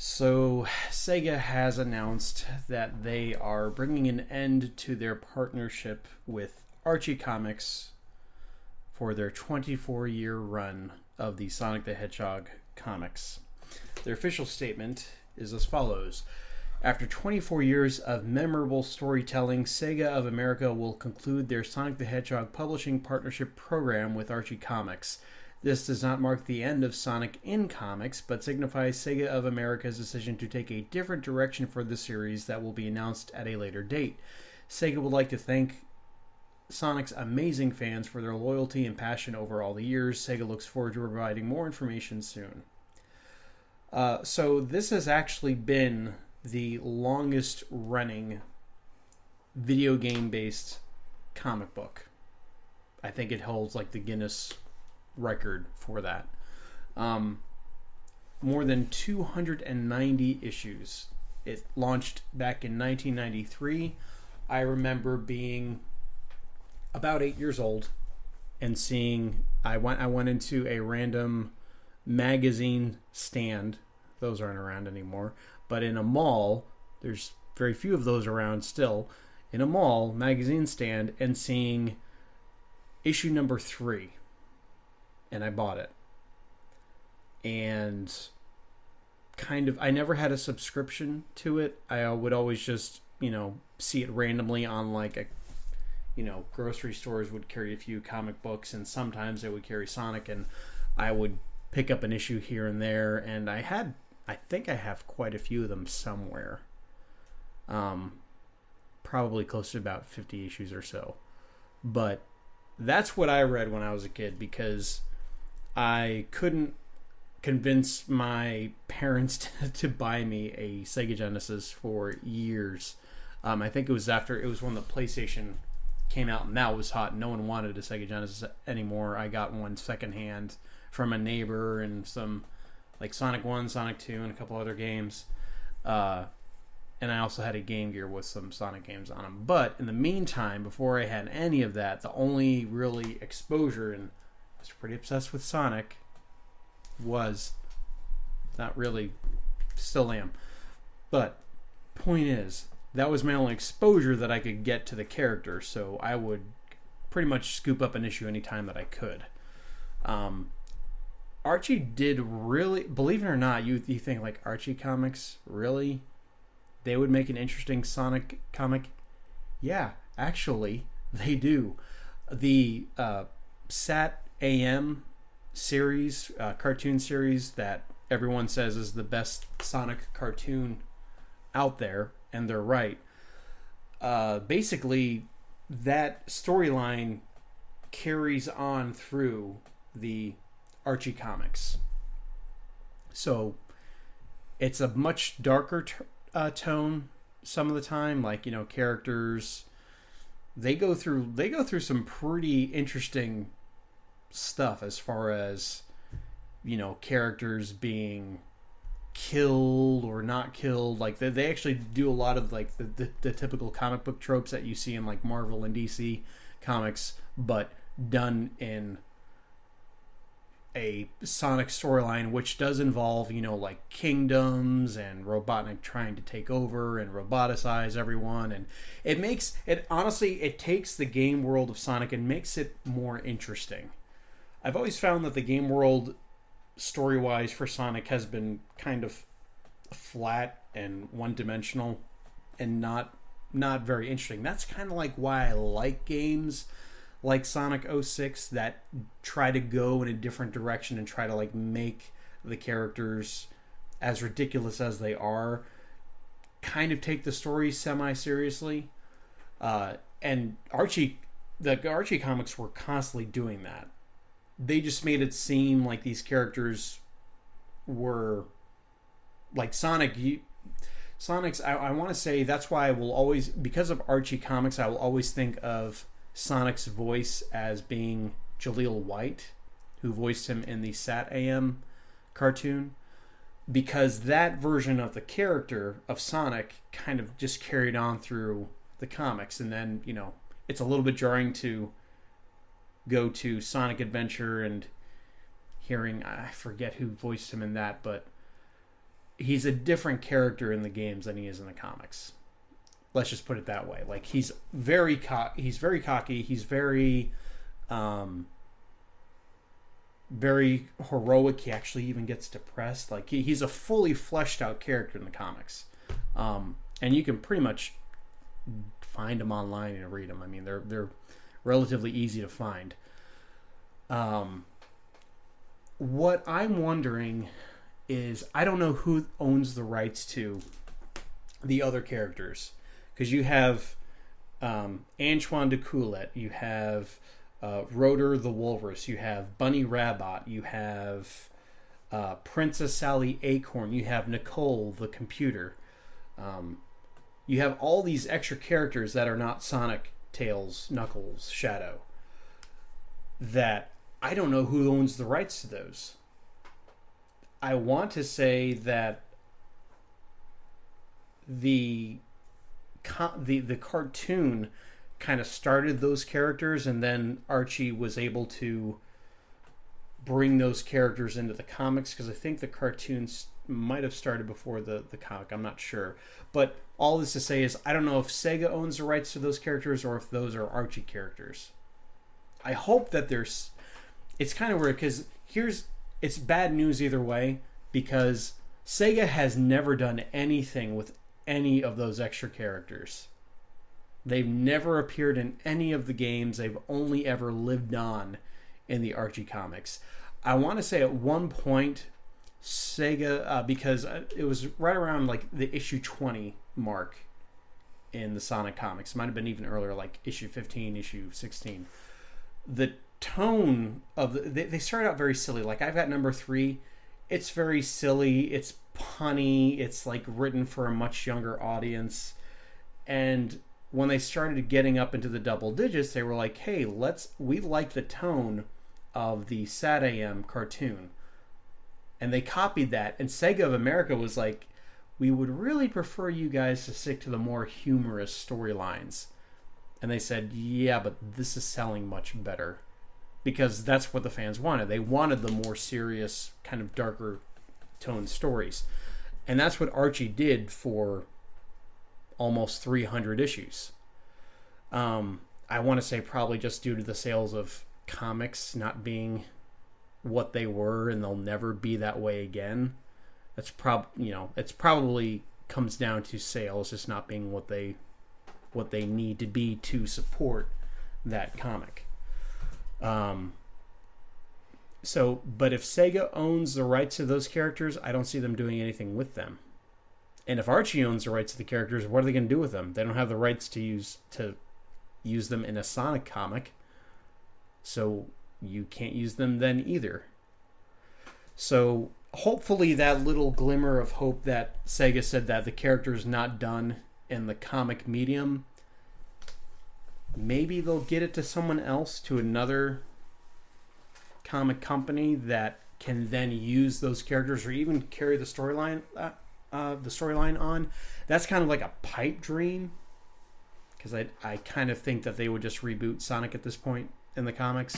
So, Sega has announced that they are bringing an end to their partnership with Archie Comics for their 24-year run of the Sonic the Hedgehog comics. Their official statement is as follows. After 24 years of memorable storytelling, Sega of America will conclude their Sonic the Hedgehog publishing partnership program with Archie Comics. This does not mark the end of Sonic in comics, but signifies Sega of America's decision to take a different direction for the series that will be announced at a later date. Sega would like to thank Sonic's amazing fans for their loyalty and passion over all the years. Sega looks forward to providing more information soon. So this has actually been the longest running video game based comic book. I think it holds like the Guinness record for that. More than 290 issues. It launched back in 1993. I remember being about 8 years old and seeing I went into a random magazine stand. Those aren't around anymore, but in a mall, there's very few of those around still. In a mall magazine stand and seeing issue number 3. And I bought it. And I never had a subscription to it. I would always just, see it randomly on grocery stores would carry a few comic books, and sometimes they would carry Sonic, and I would pick up an issue here and there, and I think I have quite a few of them somewhere. Probably close to about 50 issues or so. But that's what I read when I was a kid, because I couldn't convince my parents to buy me a Sega Genesis for years. I think it was when the PlayStation came out, and that was hot. No one wanted a Sega Genesis anymore. I got one secondhand from a neighbor, and some like Sonic 1, Sonic 2, and a couple other games. And I also had a Game Gear with some Sonic games on them. But in the meantime, before I had any of that, the only really exposure, and I was pretty obsessed with Sonic, was not really, still am. But point is, that was my only exposure that I could get to the character, so I would pretty much scoop up an issue anytime that I could. Archie did really, believe it or not, you think like Archie Comics, really? They would make an interesting Sonic comic? Yeah, actually, they do. The Sat AM series, cartoon series that everyone says is the best Sonic cartoon out there, and they're right. Basically, that storyline carries on through the Archie comics. So it's a much darker tone some of the time. Like, characters, they go through some pretty interesting stuff as far as characters being killed or not killed. Like they actually do a lot of like the typical comic book tropes that you see in like Marvel and DC comics, but done in a Sonic storyline, which does involve like kingdoms and Robotnik trying to take over and roboticize everyone, and it takes the game world of Sonic and makes it more interesting. I've always found that the game world, story-wise, for Sonic has been kind of flat and one-dimensional and not very interesting. That's kind of like why I like games like Sonic 06 that try to go in a different direction and try to like make the characters, as ridiculous as they are, kind of take the story semi-seriously. And the Archie comics were constantly doing that. They just made it seem like these characters were like Sonic's. I want to say that's why I will always, because of Archie comics, I will always think of Sonic's voice as being Jaleel White, who voiced him in the Sat AM cartoon, because that version of the character of Sonic kind of just carried on through the comics. And then, it's a little bit jarring to go to Sonic Adventure and hearing, I forget who voiced him in that, but he's a different character in the games than he is in the comics. Let's just put it that way. Like he's very cocky. He's very very heroic. He actually even gets depressed. Like he's a fully fleshed out character in the comics, and you can pretty much find them online and read them. I mean, they're relatively easy to find. What I'm wondering is, I don't know who owns the rights to the other characters, because you have Antoine de Coulet, you have Rotor the Walrus, you have Bunny Rabbit, you have Princess Sally Acorn, you have Nicole the computer. You have all these extra characters that are not Sonic, Tails, Knuckles, Shadow, that I don't know who owns the rights to those. I want to say that the cartoon kind of started those characters, and then Archie was able to bring those characters into the comics, because I think the cartoons might have started before the comic. I'm not sure. But all this to say is, I don't know if Sega owns the rights to those characters or if those are Archie characters. I hope that there's... It's kind of weird, because it's bad news either way, because Sega has never done anything with any of those extra characters. They've never appeared in any of the games. They've only ever lived on in the Archie comics. I want to say at one point, Sega, because it was right around like the issue 20 mark in the Sonic comics, might have been even earlier, like issue 15, issue 16. The tone of they started out very silly. Like I've got number 3. It's very silly. It's punny. It's like written for a much younger audience. And when they started getting up into the double digits, they were like, hey, we like the tone of the Sad AM cartoon. And they copied that. And Sega of America was like, we would really prefer you guys to stick to the more humorous storylines. And they said, yeah, but this is selling much better. Because that's what the fans wanted. They wanted the more serious, kind of darker toned stories. And that's what Archie did for almost 300 issues. I want to say probably just due to the sales of comics not being what they were, and they'll never be that way again. It's probably comes down to sales just not being what they need to be to support that comic. But if Sega owns the rights to those characters, I don't see them doing anything with them. And if Archie owns the rights to the characters, what are they going to do with them? They don't have the rights to use them in a Sonic comic, so you can't use them then either. So hopefully that little glimmer of hope that Sega said that the character is not done in the comic medium, maybe they'll get it to someone else, to another comic company that can then use those characters, or even carry the storyline on. That's kind of like a pipe dream, because I kind of think that they would just reboot Sonic at this point in the comics.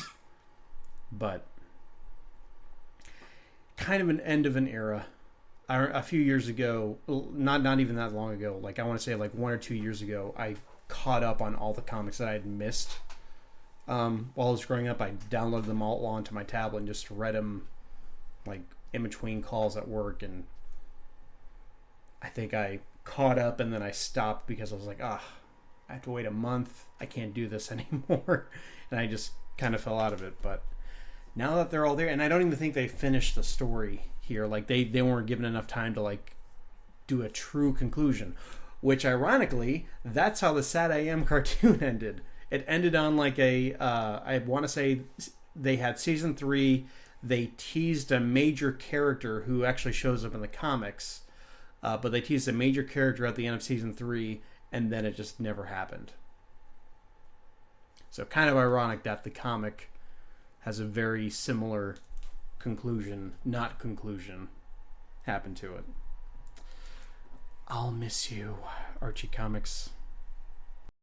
But kind of an end of an era. A few years ago, not even that long ago, like I want to say like 1 or 2 years ago, I caught up on all the comics that I had missed while I was growing up. I downloaded them all onto my tablet and just read them like in between calls at work, and I think I caught up, and then I stopped because I was like, I have to wait a month. I can't do this anymore. And I just kind of fell out of it. But now that they're all there, and I don't even think they finished the story here. Like they weren't given enough time to like do a true conclusion. Which ironically, that's how the Sad AM cartoon ended. It ended on like I want to say they had season 3. They teased a major character who actually shows up in the comics. But they teased a major character at the end of season 3, and then it just never happened. So kind of ironic that the comic has a very similar conclusion happen to it. I'll miss you, Archie Comics.